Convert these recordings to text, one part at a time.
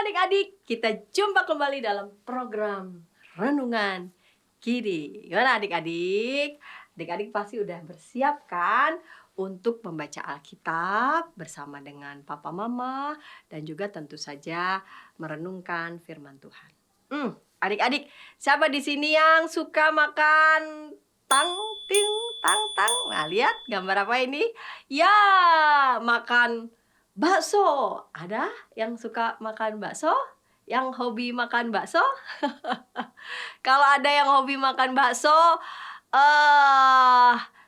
adik-adik, kita jumpa kembali dalam program Renungan Kidi. Gimana adik-adik? Adik-adik pasti udah bersiap kan untuk membaca Alkitab bersama dengan Papa Mama dan juga tentu saja merenungkan firman Tuhan. Adik-adik, siapa di sini yang suka makan tang ting tang tang? Nah, lihat gambar apa ini? Ya, makan bakso. Ada yang suka makan bakso? Yang hobi makan bakso? Kalau ada yang hobi makan bakso,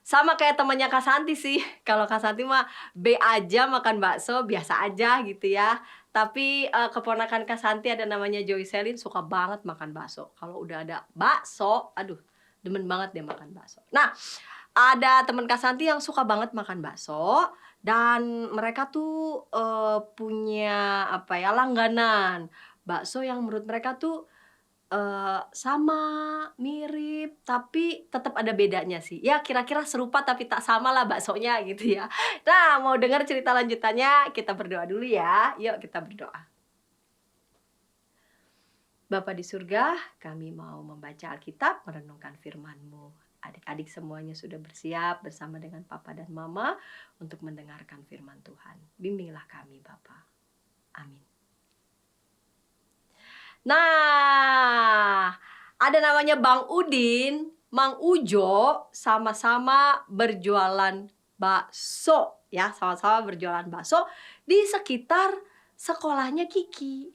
sama kayak temannya Kak Santi sih. Kalau Kak Santi mah B aja makan bakso, biasa aja gitu ya. Tapi keponakan Kak Santi ada namanya Joy Selin suka banget makan bakso. Kalau udah ada bakso, aduh, demen banget dia makan bakso. Nah, ada teman Kak Santi yang suka banget makan bakso dan mereka tuh punya apa ya, langganan bakso yang menurut mereka tuh sama, mirip, tapi tetap ada bedanya sih. Ya kira-kira serupa tapi tak sama lah baksonya gitu ya. Nah, mau dengar cerita lanjutannya, kita berdoa dulu ya. Yuk kita berdoa. Bapa di surga, kami mau membaca Alkitab, merenungkan firman-Mu. Adik-adik semuanya sudah bersiap bersama dengan Papa dan Mama untuk mendengarkan firman Tuhan. Bimbinglah kami Bapa. Amin. Nah, ada namanya Bang Udin, Mang Ujo, sama-sama berjualan bakso ya, sama-sama berjualan bakso di sekitar sekolahnya Kiki.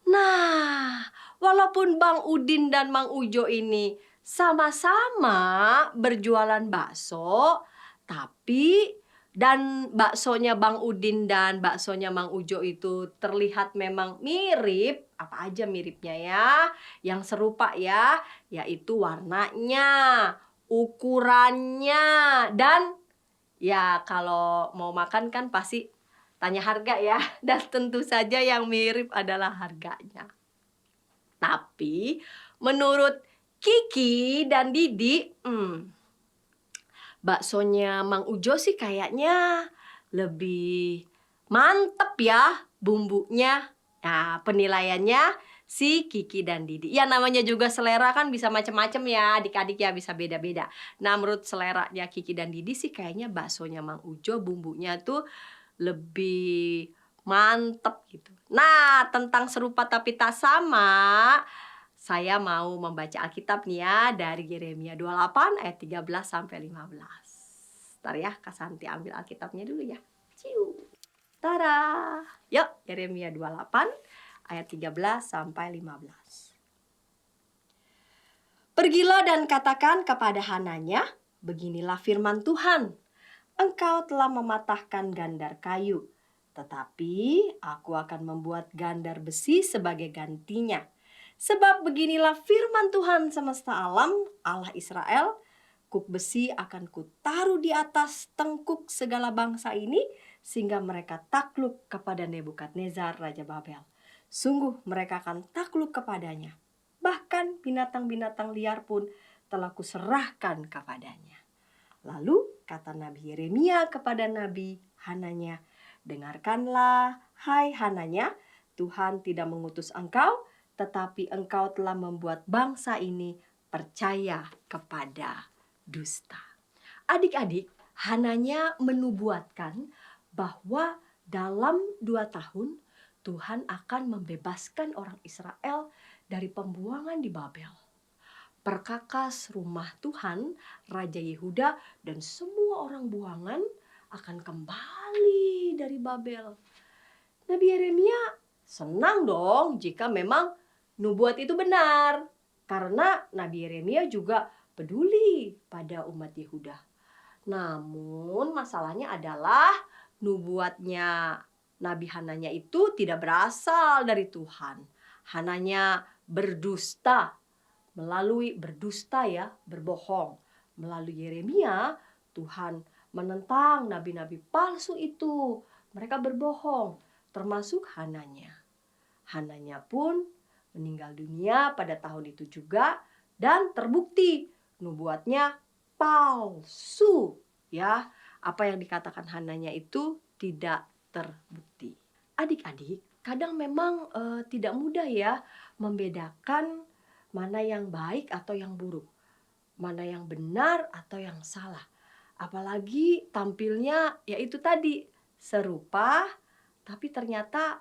Nah, walaupun Bang Udin dan Mang Ujo ini sama-sama berjualan bakso, tapi dan baksonya Bang Udin dan baksonya Mang Ujo itu terlihat memang mirip. Apa aja miripnya ya? Yang serupa ya, yaitu warnanya, ukurannya, dan ya kalau mau makan kan pasti tanya harga ya. Dan tentu saja yang mirip adalah harganya. Tapi menurut Kiki dan Didi, baksonya Mang Ujo sih kayaknya lebih mantep ya bumbunya. Nah, penilaiannya si Kiki dan Didi. Ya namanya juga selera kan bisa macam-macam ya, adik-adik ya bisa beda-beda. Nah, menurut seleranya Kiki dan Didi sih kayaknya baksonya Mang Ujo bumbunya tuh lebih mantep gitu. Nah, tentang serupa tapi tak sama, saya mau membaca Alkitab nih ya dari Yeremia 28 ayat 13 sampai 15. Ntar ya, Kak Santi ambil Alkitabnya dulu ya. Ciu. Tara. Yuk, Yeremia 28 ayat 13 sampai 15. Pergilah dan katakan kepada Hananya, beginilah firman Tuhan. Engkau telah mematahkan gandar kayu, tetapi aku akan membuat gandar besi sebagai gantinya. Sebab beginilah firman Tuhan semesta alam, Allah Israel, kuk besi akan kutaruh di atas tengkuk segala bangsa ini, sehingga mereka takluk kepada Nebukadnezar Raja Babel. Sungguh mereka akan takluk kepadanya. Bahkan binatang-binatang liar pun telah kuserahkan kepadanya. Lalu kata Nabi Yeremia kepada Nabi Hananya, dengarkanlah, hai Hananya, Tuhan tidak mengutus engkau, tetapi engkau telah membuat bangsa ini percaya kepada dusta. Adik-adik, Hananya menubuatkan bahwa dalam 2 tahun Tuhan akan membebaskan orang Israel dari pembuangan di Babel. Perkakas rumah Tuhan, Raja Yehuda dan semua orang buangan akan kembali dari Babel. Nabi Yeremia senang dong jika memang nubuat itu benar. Karena Nabi Yeremia juga peduli pada umat Yehuda. Namun masalahnya adalah nubuatnya Nabi Hananya itu tidak berasal dari Tuhan. Hananya berdusta. Melalui berdusta ya, berbohong. Melalui Yeremia, Tuhan menentang nabi-nabi palsu itu. Mereka berbohong, termasuk Hananya. Hananya pun meninggal dunia pada tahun itu juga dan terbukti nubuatnya palsu. Ya, apa yang dikatakan Hananya itu tidak terbukti. Adik-adik, kadang memang tidak mudah ya membedakan mana yang baik atau yang buruk, mana yang benar atau yang salah. Apalagi tampilnya ya itu tadi, serupa tapi ternyata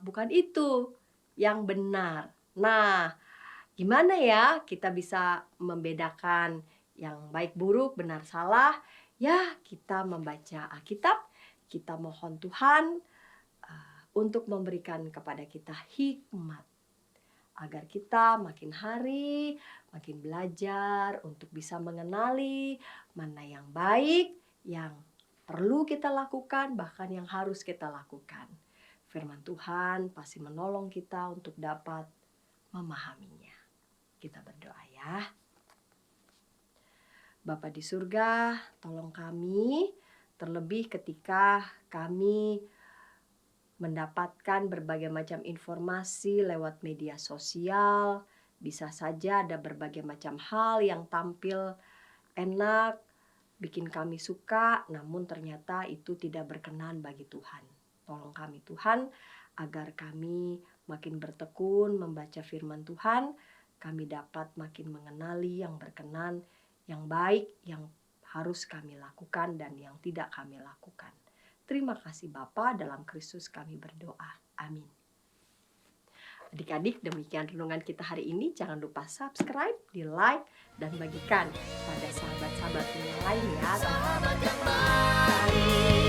bukan itu yang benar. Nah, gimana ya kita bisa membedakan yang baik buruk, benar salah? Ya, kita membaca Alkitab, kita mohon Tuhan untuk memberikan kepada kita hikmat agar kita makin hari makin belajar untuk bisa mengenali mana yang baik, yang perlu kita lakukan, bahkan yang harus kita lakukan. Firman Tuhan pasti menolong kita untuk dapat memahaminya. Kita berdoa ya. Bapa di surga, tolong kami, terlebih ketika kami mendapatkan berbagai macam informasi lewat media sosial. Bisa saja ada berbagai macam hal yang tampil enak, bikin kami suka, namun ternyata itu tidak berkenan bagi Tuhan. Tolong kami Tuhan, agar kami makin bertekun membaca firman Tuhan, kami dapat makin mengenali yang berkenan, yang baik, yang harus kami lakukan dan yang tidak kami lakukan. Terima kasih Bapa, dalam Kristus kami berdoa. Amin. Adik-adik, demikian renungan kita hari ini. Jangan lupa subscribe, di-like, dan bagikan pada sahabat-sahabat yang lain ya. Sahabat yang baik.